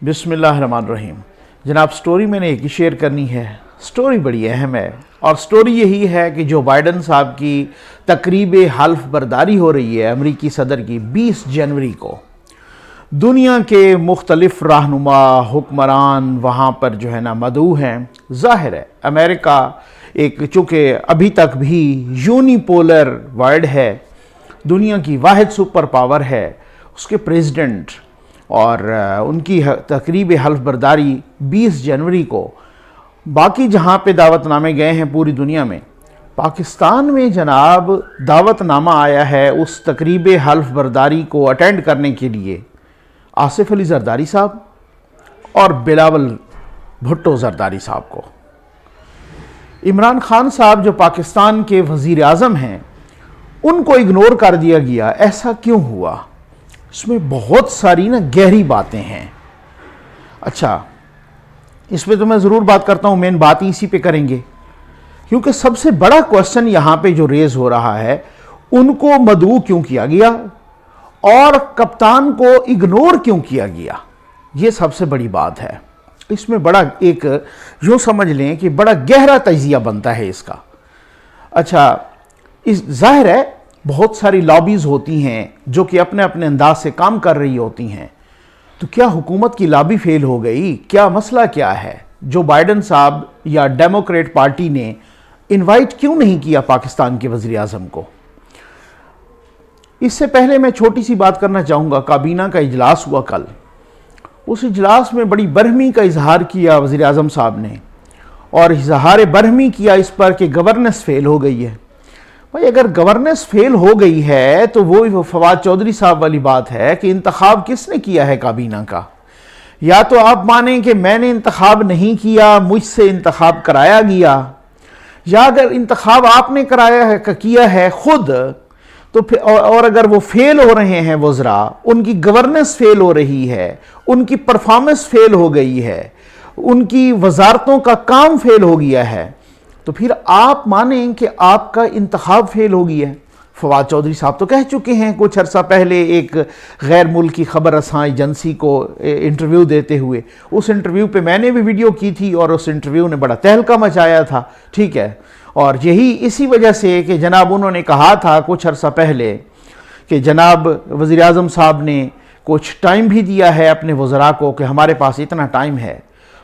بسم اللہ الرحمن الرحیم۔ جناب سٹوری میں نے ایک ہی شیئر کرنی ہے۔ سٹوری بڑی اہم ہے اور سٹوری یہی ہے کہ جو بائیڈن صاحب کی تقریب حلف برداری ہو رہی ہے امریکی صدر کی 20 جنوری کو، دنیا کے مختلف رہنما حکمران وہاں پر جو ہے نا مدعو ہیں۔ ظاہر ہے امریکہ ایک چونکہ ابھی تک بھی یونیپولر ورلڈ ہے، دنیا کی واحد سپر پاور ہے، اس کے پریزیڈنٹ اور ان کی تقریب حلف برداری 20 جنوری کو باقی جہاں پہ دعوت نامے گئے ہیں پوری دنیا میں، پاکستان میں جناب دعوت نامہ آیا ہے اس تقریب حلف برداری کو اٹینڈ کرنے کے لیے آصف علی زرداری صاحب اور بلاول بھٹو زرداری صاحب کو۔ عمران خان صاحب جو پاکستان کے وزیر اعظم ہیں ان کو اگنور کر دیا گیا، ایسا کیوں ہوا؟ اس میں بہت ساری گہری باتیں ہیں۔ اچھا، اس پہ تو میں ضرور بات کرتا ہوں، مین بات اسی پہ کریں گے، کیونکہ سب سے بڑا کوسچن یہاں پہ جو ریز ہو رہا ہے ان کو مدعو کیوں کیا گیا اور کپتان کو اگنور کیوں کیا گیا، یہ سب سے بڑی بات ہے۔ اس میں بڑا ایک یوں سمجھ لیں کہ بڑا گہرا تجزیہ بنتا ہے اس کا۔ اچھا، ظاہر ہے بہت ساری لابیز ہوتی ہیں جو کہ اپنے اپنے انداز سے کام کر رہی ہوتی ہیں، تو کیا حکومت کی لابی فیل ہو گئی؟ کیا مسئلہ کیا ہے جو بائیڈن صاحب یا ڈیموکریٹ پارٹی نے انوائٹ کیوں نہیں کیا پاکستان کے وزیر اعظم کو؟ اس سے پہلے میں چھوٹی سی بات کرنا چاہوں گا۔ کابینہ کا اجلاس ہوا کل، اس اجلاس میں بڑی برہمی کا اظہار کیا وزیر اعظم صاحب نے، اور اظہار برہمی کیا اس پر کہ گورننس فیل ہو گئی ہے۔ بھائی اگر گورننس فیل ہو گئی ہے تو وہ فواد چودھری صاحب والی بات ہے کہ انتخاب کس نے کیا ہے کابینہ کا؟ یا تو آپ مانیں کہ میں نے انتخاب نہیں کیا، مجھ سے انتخاب کرایا گیا، یا اگر انتخاب آپ نے کیا ہے خود تو پھر اور اگر وہ فیل ہو رہے ہیں وزراء، ان کی گورننس فیل ہو رہی ہے، ان کی پرفارمنس فیل ہو گئی ہے، ان کی وزارتوں کا کام فیل ہو گیا ہے، تو پھر آپ مانیں کہ آپ کا انتخاب فیل ہو گیا ہے۔ فواد چودھری صاحب تو کہہ چکے ہیں کچھ عرصہ پہلے ایک غیر ملکی خبر رساں ایجنسی کو انٹرویو دیتے ہوئے، اس انٹرویو پہ میں نے بھی ویڈیو کی تھی اور اس انٹرویو نے بڑا تہلکہ مچایا تھا، ٹھیک ہے، اور یہی اسی وجہ سے کہ جناب انہوں نے کہا تھا کچھ عرصہ پہلے کہ جناب وزیر اعظم صاحب نے کچھ ٹائم بھی دیا ہے اپنے وزراء کو کہ ہمارے پاس اتنا ٹائم ہے۔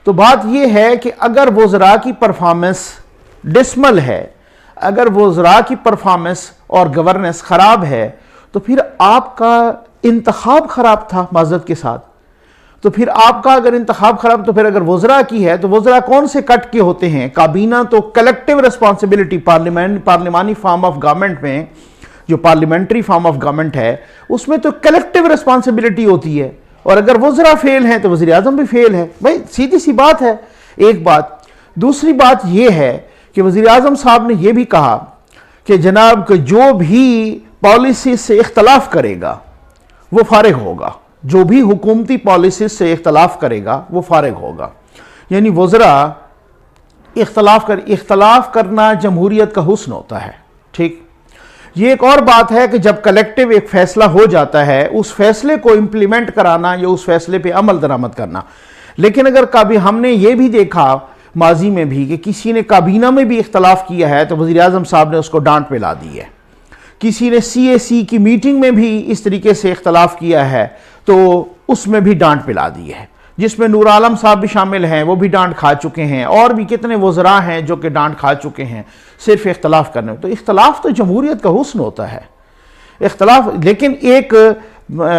تو بات یہ ہے کہ اگر وزراء کی پرفارمنس ڈسمل ہے، اگر وزراء کی پرفارمنس اور گورننس خراب ہے تو پھر آپ کا انتخاب خراب تھا، معذرت کے ساتھ۔ تو پھر آپ کا اگر انتخاب خراب، تو پھر اگر وزراء کی ہے تو وزراء کون سے کٹ کے ہوتے ہیں؟ کابینہ تو کلیکٹیو ریسپانسبلٹی، پارلیمانی فارم آف گورنمنٹ میں جو پارلیمنٹری فارم آف گورنمنٹ ہے اس میں تو کلیکٹیو ریسپانسبلٹی ہوتی ہے، اور اگر وزراء فیل ہیں تو وزیر اعظم بھی فیل ہے۔ بھائی سیدھی سی بات ہے، ایک بات۔ دوسری بات یہ ہے کہ وزیر اعظم صاحب نے یہ بھی کہا کہ جناب کہ جو بھی پالیسی سے اختلاف کرے گا وہ فارغ ہوگا، جو بھی حکومتی پالیسی سے اختلاف کرے گا وہ فارغ ہوگا، یعنی وزراء اختلاف کرنا جمہوریت کا حسن ہوتا ہے، ٹھیک۔ یہ ایک اور بات ہے کہ جب کلیکٹیو ایک فیصلہ ہو جاتا ہے اس فیصلے کو امپلیمنٹ کرانا یا اس فیصلے پہ عمل درآمد کرنا، لیکن اگر کبھی ہم نے یہ بھی دیکھا ماضی میں بھی کہ کسی نے کابینہ میں بھی اختلاف کیا ہے تو وزیر اعظم صاحب نے اس کو ڈانٹ پہ لا دی ہے۔ کسی نے CAC کی میٹنگ میں بھی اس طریقے سے اختلاف کیا ہے تو اس میں بھی ڈانٹ پہ لا دی ہے، جس میں نور عالم صاحب بھی شامل ہیں، وہ بھی ڈانٹ کھا چکے ہیں، اور بھی کتنے وزراء ہیں جو کہ ڈانٹ کھا چکے ہیں صرف اختلاف کرنے میں۔ تو اختلاف تو جمہوریت کا حسن ہوتا ہے، اختلاف، لیکن ایک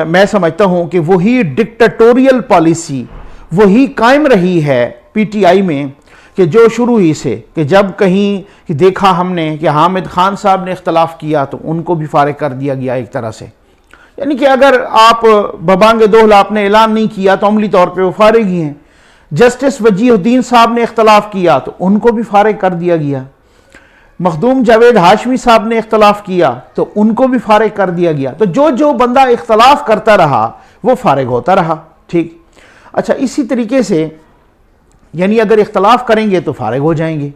میں سمجھتا ہوں کہ وہی ڈکٹیٹوریل پالیسی وہی قائم رہی ہے PTI میں کہ جو شروع ہی سے کہ جب کہیں دیکھا ہم نے کہ حامد خان صاحب نے اختلاف کیا تو ان کو بھی فارغ کر دیا گیا ایک طرح سے، یعنی کہ اگر آپ ببانگ دوہلا آپ نے اعلان نہیں کیا تو عملی طور پہ وہ فارغ ہی ہیں۔ جسٹس وجیہ الدین صاحب نے اختلاف کیا تو ان کو بھی فارغ کر دیا گیا۔ مخدوم جاوید ہاشمی صاحب نے اختلاف کیا تو ان کو بھی فارغ کر دیا گیا۔ تو جو بندہ اختلاف کرتا رہا وہ فارغ ہوتا رہا، ٹھیک۔ اچھا، اسی طریقے سے یعنی اگر اختلاف کریں گے تو فارغ ہو جائیں گے،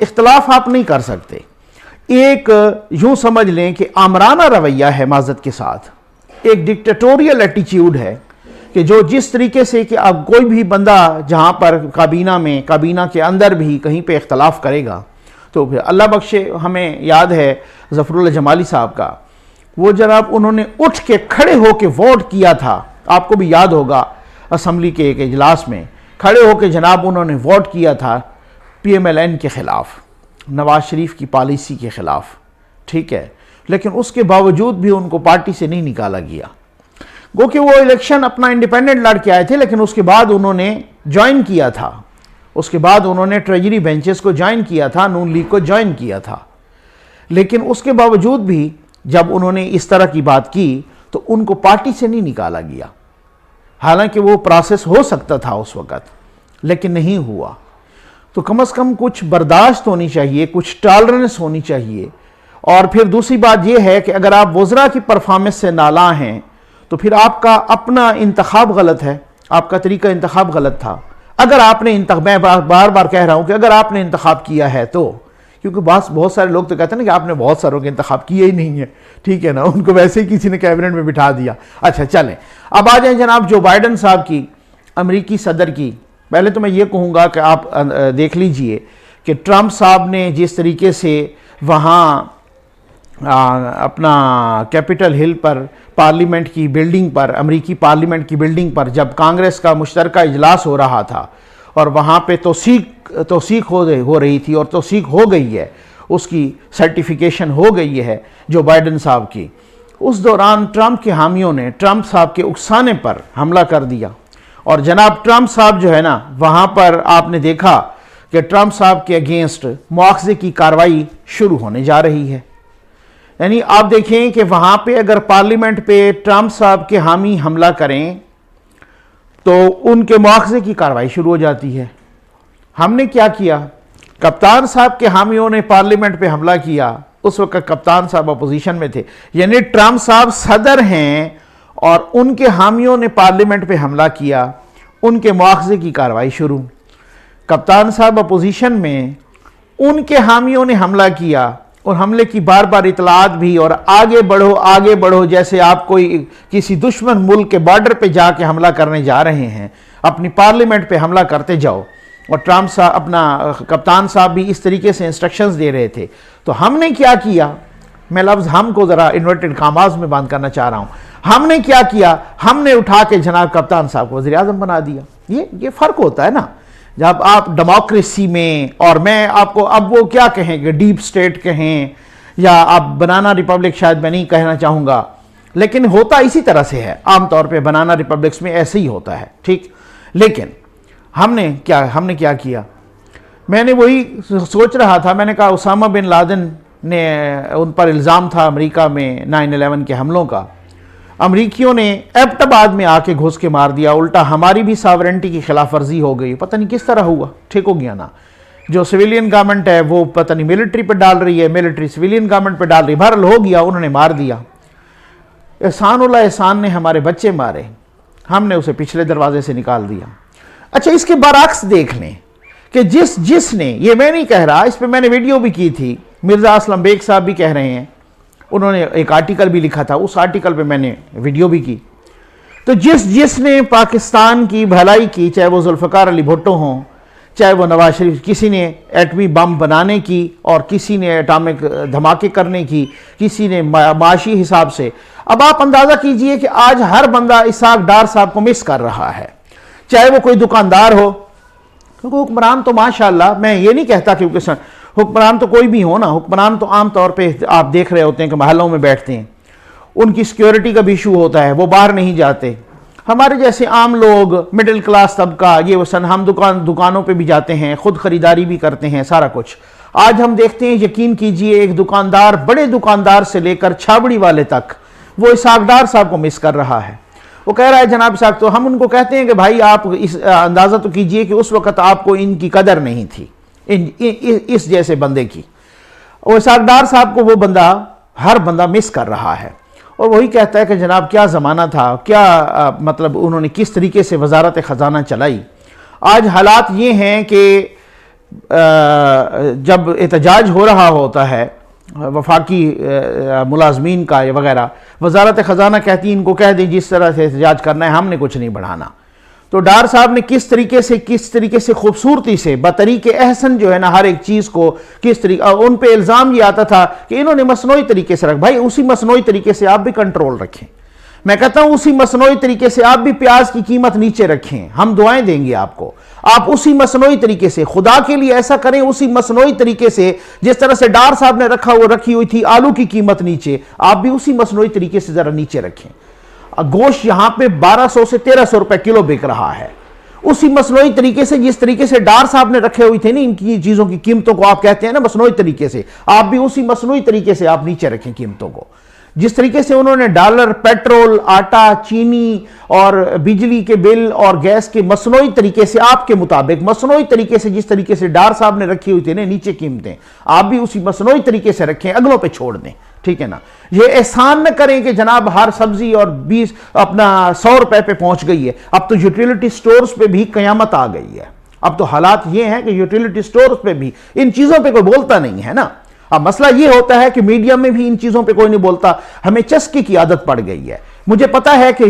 اختلاف آپ نہیں کر سکتے۔ ایک یوں سمجھ لیں کہ آمرانہ رویہ ہے، معذرت کے ساتھ ایک ڈکٹیٹوریل ایٹیچیوڈ ہے کہ جو جس طریقے سے کہ اب کوئی بھی بندہ جہاں پر کابینہ کے اندر بھی کہیں پہ اختلاف کرے گا تو پھر اللہ بخشے، ہمیں یاد ہے ظفر اللہ جمالی صاحب کا، وہ جناب انہوں نے اٹھ کے کھڑے ہو کے ووٹ کیا تھا، آپ کو بھی یاد ہوگا اسمبلی کے ایک اجلاس میں کھڑے ہو کے جناب انہوں نے ووٹ کیا تھا پی ایم ایل این کے خلاف، نواز شریف کی پالیسی کے خلاف، ٹھیک ہے، لیکن اس کے باوجود بھی ان کو پارٹی سے نہیں نکالا گیا، گو کہ وہ الیکشن اپنا انڈیپینڈنٹ لڑ کے آئے تھے، لیکن اس کے بعد انہوں نے جوائن کیا تھا، اس کے بعد انہوں نے ٹریجری بینچز کو جوائن کیا تھا، نون لیگ کو جوائن کیا تھا، لیکن اس کے باوجود بھی جب انہوں نے اس طرح کی بات کی تو ان کو پارٹی سے نہیں نکالا گیا، حالانکہ وہ پروسیس ہو سکتا تھا اس وقت، لیکن نہیں ہوا۔ تو کم از کم کچھ برداشت ہونی چاہیے، کچھ ٹالرنس ہونی چاہیے۔ اور پھر دوسری بات یہ ہے کہ اگر آپ وزراء کی پرفارمنس سے نالاں ہیں تو پھر آپ کا اپنا انتخاب غلط ہے، آپ کا طریقہ انتخاب غلط تھا۔ اگر آپ نے میں بار بار کہہ رہا ہوں کہ اگر آپ نے انتخاب کیا ہے تو، کیونکہ بہت سارے لوگ تو کہتے ہیں نا کہ آپ نے بہت ساروں کے انتخاب کیے ہی نہیں ہے، ٹھیک ہے نا، ان کو ویسے ہی کسی نے کیبنٹ میں بٹھا دیا۔ اچھا چلیں اب آ جائیں جناب جو بائیڈن صاحب کی، امریکی صدر کی۔ پہلے تو میں یہ کہوں گا کہ آپ دیکھ لیجئے کہ ٹرمپ صاحب نے جس طریقے سے وہاں اپنا کیپٹل ہل پر پارلیمنٹ کی بلڈنگ پر، امریکی پارلیمنٹ کی بلڈنگ پر جب کانگریس کا مشترکہ اجلاس ہو رہا تھا اور وہاں پہ توثیق ہو رہی تھی اور توثیق ہو گئی ہے، اس کی سرٹیفیکیشن ہو گئی ہے جو بائیڈن صاحب کی، اس دوران ٹرمپ کے حامیوں نے ٹرمپ صاحب کے اکسانے پر حملہ کر دیا، اور جناب ٹرمپ صاحب جو ہے نا وہاں پر آپ نے دیکھا کہ ٹرمپ صاحب کے اگینسٹ مواخذے کی کارروائی شروع ہونے جا رہی ہے۔ یعنی آپ دیکھیں کہ وہاں پہ اگر پارلیمنٹ پہ ٹرمپ صاحب کے حامی حملہ کریں تو ان کے مواخذے کی کارروائی شروع ہو جاتی ہے۔ ہم نے کیا کیا؟ کپتان صاحب کے حامیوں نے پارلیمنٹ پہ حملہ کیا، اس وقت کپتان صاحب اپوزیشن میں تھے، یعنی ٹرمپ صاحب صدر ہیں اور ان کے حامیوں نے پارلیمنٹ پہ حملہ کیا، ان کے مواخذے کی کارروائی شروع۔ کپتان صاحب اپوزیشن میں، ان کے حامیوں نے حملہ کیا اور حملے کی بار بار اطلاعات بھی، اور آگے بڑھو جیسے آپ کوئی کسی دشمن ملک کے بارڈر پہ جا کے حملہ کرنے جا رہے ہیں، اپنی پارلیمنٹ پہ حملہ کرتے جاؤ، اور ٹرمپ صاحب کپتان صاحب بھی اس طریقے سے انسٹرکشنز دے رہے تھے۔ تو ہم نے کیا کیا؟ میں لفظ ہم کو ذرا انورٹڈ کاماز میں بند کرنا چاہ رہا ہوں۔ ہم نے کیا کیا؟ ہم نے اٹھا کے جناب کپتان صاحب کو وزیر اعظم بنا دیا۔ یہ فرق ہوتا ہے نا، جب آپ ڈیموکریسی میں، اور میں آپ کو اب وہ کیا کہیں گے، ڈیپ سٹیٹ کہیں یا آپ بنانا ریپبلک، شاید میں نہیں کہنا چاہوں گا، لیکن ہوتا اسی طرح سے ہے، عام طور پہ بنانا ریپبلکس میں ایسے ہی ہوتا ہے، ٹھیک۔ لیکن ہم نے کیا کیا؟ میں نے وہی سوچ رہا تھا، میں نے کہا اسامہ بن لادن نے، ان پر الزام تھا امریکہ میں 9/11 کے حملوں کا، امریکیوں نے ایبٹ آباد میں آ کے گھس کے مار دیا، الٹا ہماری بھی ساورنٹی کی خلاف ورزی ہو گئی، پتہ نہیں کس طرح ہوا، ٹھیک ہو گیا نا۔ جو سویلین گورنمنٹ ہے وہ پتہ نہیں ملٹری پہ ڈال رہی ہے، ملٹری سویلین گورنمنٹ پہ ڈال رہی ہے، بہرحال ہو گیا، انہوں نے مار دیا۔ احسان اللہ احسان نے ہمارے بچے مارے، ہم نے اسے پچھلے دروازے سے نکال دیا۔ اچھا اس کے برعکس دیکھ لیں کہ جس نے، یہ میں نہیں کہہ رہا، اس پہ میں نے ویڈیو بھی کی تھی، مرزا اسلم بیگ صاحب بھی کہہ رہے ہیں، انہوں نے ایک آرٹیکل بھی لکھا تھا، اس آرٹیکل پہ میں نے ویڈیو بھی کی۔ تو جس نے پاکستان کی بھلائی کی، چاہے وہ ذوالفقار علی بھٹو ہوں، چاہے وہ نواز شریف، کسی نے ایٹمی بم بنانے کی اور کسی نے ایٹامک دھماکے کرنے کی، کسی نے معاشی حساب سے۔ اب آپ اندازہ کیجئے کہ آج ہر بندہ اسحاق ڈار صاحب کو مس کر رہا ہے، چاہے وہ کوئی دکاندار ہو، کیونکہ حکمران تو ماشاءاللہ، میں یہ نہیں کہتا کہ حکمران تو کوئی بھی ہو نا، حکمران تو عام طور پہ آپ دیکھ رہے ہوتے ہیں کہ محلوں میں بیٹھتے ہیں، ان کی سیکیورٹی کا بھی ایشو ہوتا ہے، وہ باہر نہیں جاتے۔ ہمارے جیسے عام لوگ، مڈل کلاس طبقہ، یہ وسن ہم دکانوں پہ بھی جاتے ہیں، خود خریداری بھی کرتے ہیں، سارا کچھ۔ آج ہم دیکھتے ہیں، یقین کیجئے، ایک دکاندار، بڑے دکاندار سے لے کر چھابڑی والے تک، وہ اسحاق ڈار صاحب کو مس کر رہا ہے۔ وہ کہہ رہا ہے جناب اسحاق، تو ہم ان کو کہتے ہیں کہ بھائی آپ اندازہ تو کیجئے کہ اس وقت آپ کو ان کی قدر نہیں تھی، اس جیسے بندے کی۔ اور اسحاق ڈار صاحب کو وہ بندہ، ہر بندہ مس کر رہا ہے، اور وہی کہتا ہے کہ جناب کیا زمانہ تھا، کیا مطلب انہوں نے کس طریقے سے وزارت خزانہ چلائی۔ آج حالات یہ ہیں کہ جب احتجاج ہو رہا ہوتا ہے وفاقی ملازمین کا وغیرہ، وزارت خزانہ کہتی ہے ان کو کہہ دیں جس طرح سے احتجاج کرنا ہے، ہم نے کچھ نہیں بڑھانا۔ تو ڈار صاحب نے کس طریقے سے خوبصورتی سے بطریق احسن جو ہے نا ہر ایک چیز کو کس طریقے، ان پہ الزام یہ آتا تھا کہ انہوں نے مصنوعی طریقے سے بھائی اسی مصنوعی طریقے سے آپ بھی کنٹرول رکھیں، میں کہتا ہوں اسی مصنوعی طریقے سے آپ بھی پیاز کی قیمت نیچے رکھیں، ہم دعائیں دیں گے آپ کو، آپ اسی مصنوعی طریقے سے خدا کے لیے ایسا کریں، اسی مصنوعی طریقے سے جس طرح سے ڈار صاحب نے رکھی ہوئی تھی آلو کی قیمت نیچے، آپ بھی اسی مصنوعی طریقے سے ذرا نیچے رکھیں۔ گوشت یہاں پہ 1200 سے 1300 روپے کلو بک رہا ہے، اسی مصنوعی طریقے سے جس طریقے سے ڈار صاحب نے رکھے ہوئی تھے نا ان کی چیزوں کی قیمتوں کو، آپ کہتے ہیں نا مصنوعی طریقے سے، آپ بھی اسی مصنوعی طریقے سے آپ نیچے رکھیں قیمتوں کو۔ جس طریقے سے انہوں نے ڈالر، پیٹرول، آٹا، چینی اور بجلی کے بل اور گیس کے مصنوعی طریقے سے آپ کے مطابق مصنوعی طریقے سے جس طریقے سے ڈار صاحب نے رکھی ہوئی تھی نا نیچے قیمتیں، آپ بھی اسی مصنوعی طریقے سے رکھیں، اگلوں پہ چھوڑ دیں، ٹھیک ہے نا۔ یہ احسان نہ کریں کہ جناب ہر سبزی اور 100 روپے پہ پہنچ گئی ہے، اب تو یوٹیلیٹی سٹورز پہ بھی قیامت آ گئی ہے۔ اب تو حالات یہ ہیں کہ یوٹیلیٹی سٹورز پہ بھی ان چیزوں پہ کوئی بولتا نہیں ہے نا۔ اب مسئلہ یہ ہوتا ہے کہ میڈیا میں بھی ان چیزوں پہ کوئی نہیں بولتا، ہمیں چسکے کی عادت پڑ گئی ہے۔ مجھے پتا ہے کہ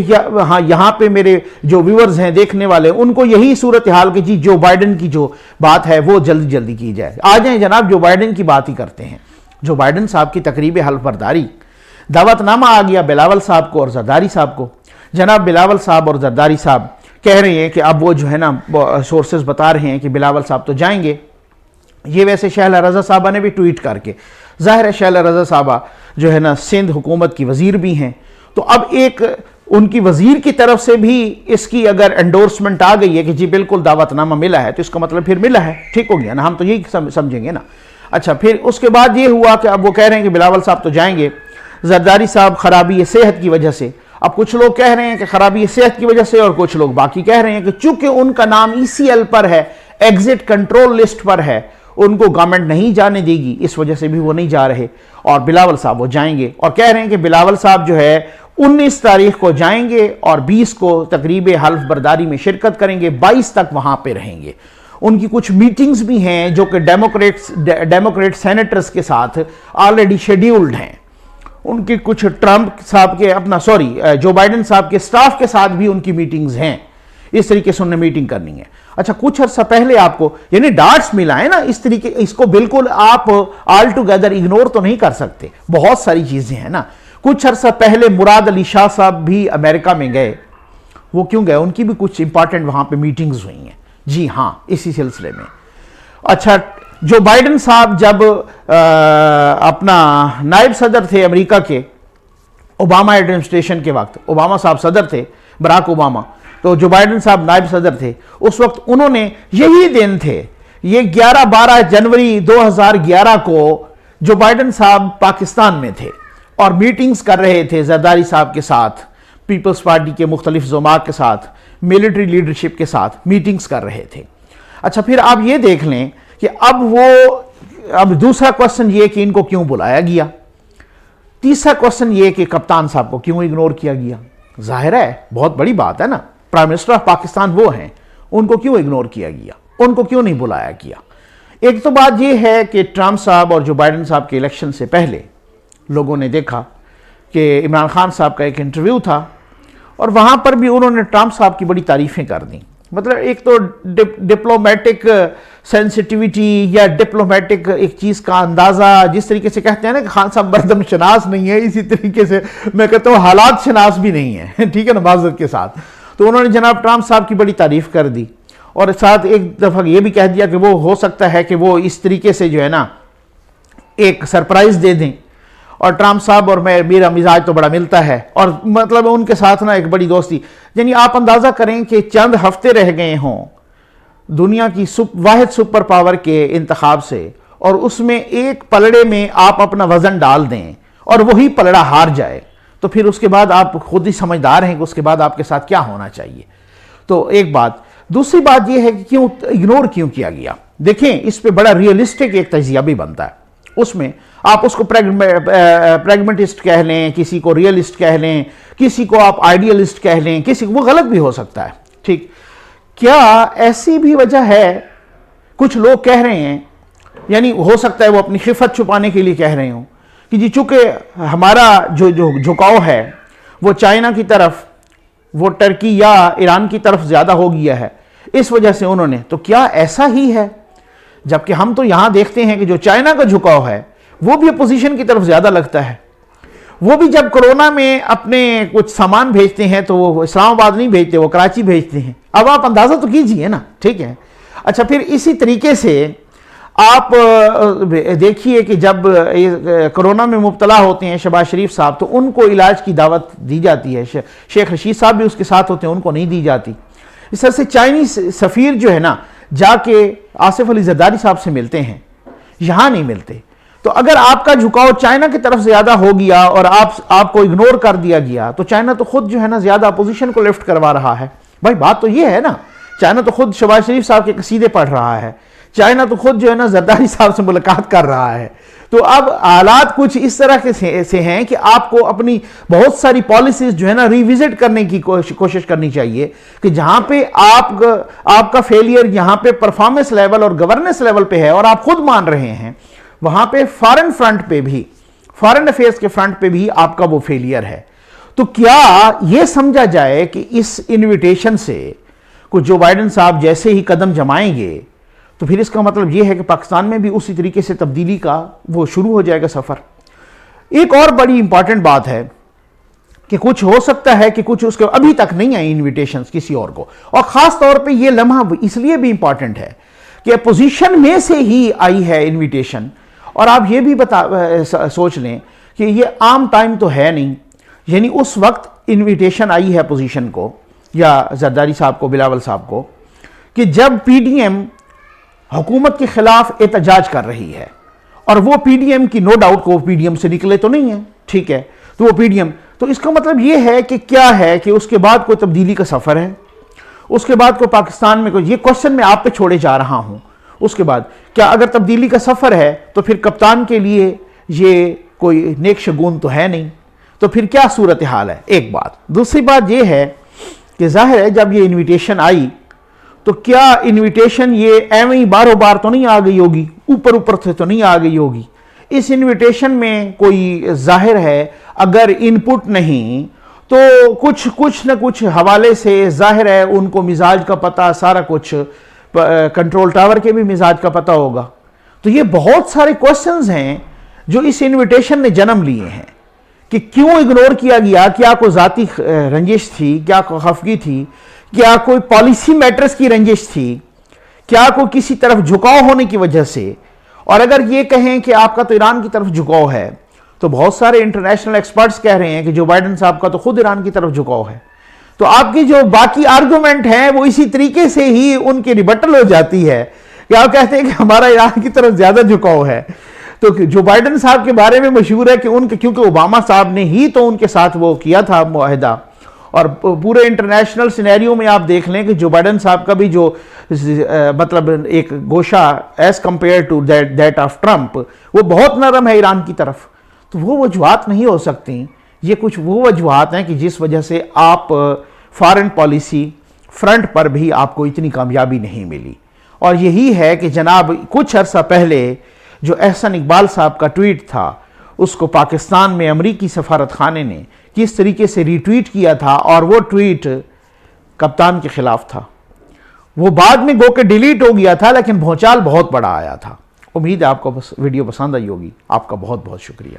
یہاں پہ میرے جو ویورز ہیں دیکھنے والے ان کو یہی صورتحال کہ جی جو بائیڈن کی جو بات ہے وہ جلدی جلدی کی جائے۔ آ جائیں جناب جو بائیڈن کی بات ہی کرتے ہیں۔ جو بائیڈن صاحب کی تقریب حلف برداری، دعوت نامہ آ گیا بلاول صاحب کو اور زرداری صاحب کو۔ جناب بلاول صاحب اور زرداری صاحب کہہ رہے ہیں کہ اب وہ جو ہے نا سورسز بتا رہے ہیں کہ بلاول صاحب تو جائیں گے۔ یہ ویسے شہلا رضا صاحبہ نے بھی ٹویٹ کر کے، ظاہر ہے شہلا رضا صاحبہ جو ہے نا سندھ حکومت کی وزیر بھی ہیں، تو اب ایک ان کی وزیر کی طرف سے بھی اس کی اگر انڈورسمنٹ آ گئی ہے کہ جی بالکل دعوت نامہ ملا ہے تو اس کا مطلب پھر ملا ہے، ٹھیک ہو گیا نا، ہم تو یہی سمجھیں گے نا۔ اچھا پھر اس کے بعد یہ ہوا کہ اب وہ کہہ رہے ہیں کہ بلاول صاحب تو جائیں گے، زرداری صاحب خرابی صحت کی وجہ سے۔ اب کچھ لوگ کہہ رہے ہیں کہ خرابی صحت کی وجہ سے، اور کچھ لوگ باقی کہہ رہے ہیں کہ چونکہ ان کا نام ECL پر ہے، ایگزٹ کنٹرول لسٹ پر ہے، ان کو گورنمنٹ نہیں جانے دے گی، اس وجہ سے بھی وہ نہیں جا رہے، اور بلاول صاحب وہ جائیں گے، اور کہہ رہے ہیں کہ بلاول صاحب جو ہے 19 تاریخ کو جائیں گے اور 20 کو تقریب حلف برداری میں شرکت کریں گے، 22 تک وہاں پہ رہیں گے۔ ان کی کچھ میٹنگز بھی ہیں جو کہ ڈیموکریٹ سینیٹرز کے ساتھ آلریڈی شیڈیولڈ ہیں، ان کی کچھ ٹرمپ صاحب کے جو بائیڈن صاحب کے سٹاف کے ساتھ بھی ان کی میٹنگز ہیں، اس طریقے سے انہیں میٹنگ کرنی ہے۔ اچھا کچھ عرصہ پہلے آپ کو یعنی ڈارٹس ملا ہے نا اس طریقے، اس کو بالکل آپ آل ٹوگیدر اگنور تو نہیں کر سکتے، بہت ساری چیزیں ہیں نا۔ کچھ عرصہ پہلے مراد علی شاہ صاحب بھی امریکہ میں گئے، وہ کیوں گئے؟ ان کی بھی کچھ امپارٹنٹ وہاں پہ میٹنگز ہوئی ہیں، جی ہاں اسی سلسلے میں۔ اچھا جو بائیڈن صاحب جب اپنا نائب صدر تھے امریکہ کے اوباما ایڈمنسٹریشن کے وقت، اوباما صاحب صدر تھے، براک اوباما، تو جو بائیڈن صاحب نائب صدر تھے اس وقت انہوں نے یہی دن تھے، یہ 11-12 جنوری 2011 کو جو بائیڈن صاحب پاکستان میں تھے اور میٹنگز کر رہے تھے زرداری صاحب کے ساتھ، پیپلز پارٹی کے مختلف زعماء کے ساتھ، ملٹری لیڈرشپ کے ساتھ میٹنگز کر رہے تھے۔ اچھا پھر آپ یہ دیکھ لیں کہ اب دوسرا کوسچن یہ کہ ان کو کیوں بلایا گیا، تیسرا کوسچن یہ کہ کپتان صاحب کو کیوں اگنور کیا گیا۔ ظاہر ہے بہت بڑی بات ہے نا، پرائم منسٹر آف پاکستان وہ ہیں، ان کو کیوں اگنور کیا گیا، ان کو کیوں نہیں بلایا گیا۔ ایک تو بات یہ ہے کہ ٹرمپ صاحب اور جو بائیڈن صاحب کے الیکشن سے پہلے لوگوں نے دیکھا کہ عمران خان صاحب کا ایک انٹرویو تھا اور وہاں پر بھی انہوں نے ٹرمپ صاحب کی بڑی تعریفیں کر دیں، مطلب ایک تو ڈپلومیٹک سینسٹیویٹی یا ڈپلومیٹک ایک چیز کا اندازہ، جس طریقے سے کہتے ہیں نا کہ خان صاحب مردم شناس نہیں ہے، اسی طریقے سے میں کہتا ہوں حالات شناس بھی نہیں ہے، ٹھیک ہے نا، معذرت کے ساتھ۔ تو انہوں نے جناب ٹرمپ صاحب کی بڑی تعریف کر دی، اور ساتھ ایک دفعہ یہ بھی کہہ دیا کہ وہ ہو سکتا ہے کہ وہ اس طریقے سے جو ہے نا ایک سرپرائز دے دیں، اور ٹرمپ صاحب اور میرا مزاج تو بڑا ملتا ہے، اور مطلب ان کے ساتھ نا ایک بڑی دوستی، یعنی آپ اندازہ کریں کہ چند ہفتے رہ گئے ہوں دنیا کی واحد سپر پاور کے انتخاب سے، اور اس میں ایک پلڑے میں آپ اپنا وزن ڈال دیں اور وہی پلڑا ہار جائے، تو پھر اس کے بعد آپ خود ہی سمجھدار ہیں کہ اس کے بعد آپ کے ساتھ کیا ہونا چاہیے۔ تو ایک بات، دوسری بات یہ ہے کہ کیوں اگنور کیوں کیا گیا۔ دیکھیں اس پہ بڑا ریئلسٹک ایک تجزیہ بھی بنتا ہے، اس میں آپ اس کو پریگمیٹسٹ کہہ لیں، کسی کو ریئلسٹ کہہ لیں، کسی کو آپ آئیڈیلسٹ کہہ لیں، کسی کو وہ غلط بھی ہو سکتا ہے، ٹھیک۔ کیا ایسی بھی وجہ ہے، کچھ لوگ کہہ رہے ہیں یعنی ہو سکتا ہے وہ اپنی خفت چھپانے کے لیے کہہ رہے ہوں کہ جی چونکہ ہمارا جو جھکاؤ ہے وہ چائنا کی طرف، وہ ٹرکی یا ایران کی طرف زیادہ ہو گیا ہے، اس وجہ سے انہوں نے، تو کیا ایسا ہی ہے؟ جبکہ ہم تو یہاں دیکھتے ہیں کہ جو چائنا کا جھکاؤ ہے وہ بھی اپوزیشن کی طرف زیادہ لگتا ہے۔ وہ بھی جب کرونا میں اپنے کچھ سامان بھیجتے ہیں تو وہ اسلام آباد نہیں بھیجتے، وہ کراچی بھیجتے ہیں۔ اب آپ اندازہ تو کیجئے نا، ٹھیک ہے۔ اچھا، پھر اسی طریقے سے آپ دیکھیے کہ جب کرونا میں مبتلا ہوتے ہیں شہباز شریف صاحب تو ان کو علاج کی دعوت دی جاتی ہے، شیخ رشید صاحب بھی اس کے ساتھ ہوتے ہیں، ان کو نہیں دی جاتی۔ اس طرح سے چائنیز سفیر جو ہے نا جا کے آصف علی زرداری صاحب سے ملتے ہیں، یہاں نہیں ملتے۔ تو اگر آپ کا جھکاؤ چائنا کی طرف زیادہ ہو گیا اور آپ کو اگنور کر دیا گیا تو چائنا تو خود جو ہے نا زیادہ اپوزیشن کو لفٹ کروا رہا ہے۔ بھائی بات تو یہ ہے نا، چائنا تو خود شہباز شریف صاحب کے قصیدے پڑھ رہا ہے، چائنا تو خود جو ہے نا زرداری صاحب سے ملاقات کر رہا ہے۔ تو اب حالات کچھ اس طرح کے سے ہیں کہ آپ کو اپنی بہت ساری پالیسیز جو ہے نا ریوزٹ کرنے کی کوشش کرنی چاہیے کہ جہاں پہ آپ کا فیلئر یہاں پہ پرفارمنس لیول اور گورننس لیول پہ ہے اور آپ خود مان رہے ہیں، وہاں پہ فارن فرنٹ پہ بھی، فارن افیئرز کے فرنٹ پہ بھی آپ کا وہ فیلئر ہے۔ تو کیا یہ سمجھا جائے کہ اس انویٹیشن سے کچھ جو بائیڈن صاحب جیسے ہی قدم جمائیں گے تو پھر اس کا مطلب یہ ہے کہ پاکستان میں بھی اسی طریقے سے تبدیلی کا وہ شروع ہو جائے گا سفر؟ ایک اور بڑی امپارٹنٹ بات ہے کہ کچھ ہو سکتا ہے کہ کچھ اس کے ابھی تک نہیں آئی انویٹیشنز کسی اور کو، اور خاص طور پہ یہ لمحہ اس لیے بھی امپارٹنٹ ہے کہ اپوزیشن میں سے ہی آئی ہے انویٹیشن۔ اور آپ یہ بھی سوچ لیں کہ یہ عام ٹائم تو ہے نہیں، یعنی اس وقت انویٹیشن آئی ہے اپوزیشن کو یا زرداری صاحب کو، بلاول صاحب کو، کہ جب پی ڈی ایم حکومت کے خلاف احتجاج کر رہی ہے، اور وہ پی ڈی ایم کی نو ڈاؤٹ کو پی ڈی ایم سے نکلے تو نہیں ہے، ٹھیک ہے، تو وہ پی ڈی ایم، تو اس کا مطلب یہ ہے کہ کیا ہے کہ اس کے بعد کوئی تبدیلی کا سفر ہے، اس کے بعد کوئی پاکستان میں کوئی، یہ کوشچن میں آپ پہ چھوڑے جا رہا ہوں، اس کے بعد کیا اگر تبدیلی کا سفر ہے تو پھر کپتان کے لیے یہ کوئی نیک شگون تو ہے نہیں، تو پھر کیا صورتحال ہے؟ ایک بات۔ دوسری بات یہ ہے کہ ظاہر ہے جب یہ انویٹیشن آئی تو کیا انویٹیشن یہ ایویں ہی باروں بار تو نہیں آ گئی ہوگی، اوپر سے تو نہیں آ گئی ہوگی۔ اس انویٹیشن میں کوئی ظاہر ہے اگر ان پٹ نہیں تو کچھ نہ کچھ حوالے سے ظاہر ہے ان کو مزاج کا پتہ، سارا کچھ، کنٹرول ٹاور کے بھی مزاج کا پتہ ہوگا۔ تو یہ بہت سارے کوسچنز ہیں جو اس انویٹیشن نے جنم لیے ہیں کہ کیوں اگنور کیا گیا، کیا کوئی ذاتی رنجش تھی، کیا کوئی خفگی تھی، کیا کوئی پالیسی میٹرز کی رنجش تھی، کیا کوئی کسی طرف جھکاؤ ہونے کی وجہ سے؟ اور اگر یہ کہیں کہ آپ کا تو ایران کی طرف جھکاؤ ہے تو بہت سارے انٹرنیشنل ایکسپرٹس کہہ رہے ہیں کہ جو بائیڈن صاحب کا تو خود ایران کی طرف جھکاؤ ہے، تو آپ کی جو باقی آرگومنٹ ہیں وہ اسی طریقے سے ہی ان کی ریبٹل ہو جاتی ہے کہ آپ کہتے ہیں کہ ہمارا ایران کی طرف زیادہ جھکاؤ ہے۔ تو جو بائیڈن صاحب کے بارے میں مشہور ہے کہ کیونکہ اوباما صاحب نے ہی تو ان کے ساتھ وہ کیا تھا معاہدہ، اور پورے انٹرنیشنل سینیریو میں آپ دیکھ لیں کہ جو بائیڈن صاحب کا بھی جو مطلب ایک گوشہ as compare to that of Trump وہ بہت نرم ہے ایران کی طرف۔ تو وہ وجوہات نہیں ہو سکتی، یہ کچھ وہ وجوہات ہیں کہ جس وجہ سے آپ فارن پالیسی فرنٹ پر بھی آپ کو اتنی کامیابی نہیں ملی۔ اور یہی ہے کہ جناب کچھ عرصہ پہلے جو احسن اقبال صاحب کا ٹویٹ تھا اس کو پاکستان میں امریکی سفارت خانے نے کس طریقے سے ری ٹویٹ کیا تھا، اور وہ ٹویٹ کپتان کے خلاف تھا۔ وہ بعد میں گو کہ ڈیلیٹ ہو گیا تھا لیکن بھونچال بہت بڑا آیا تھا۔ امید ہے آپ کو ویڈیو پسند آئی ہوگی۔ آپ کا بہت بہت شکریہ۔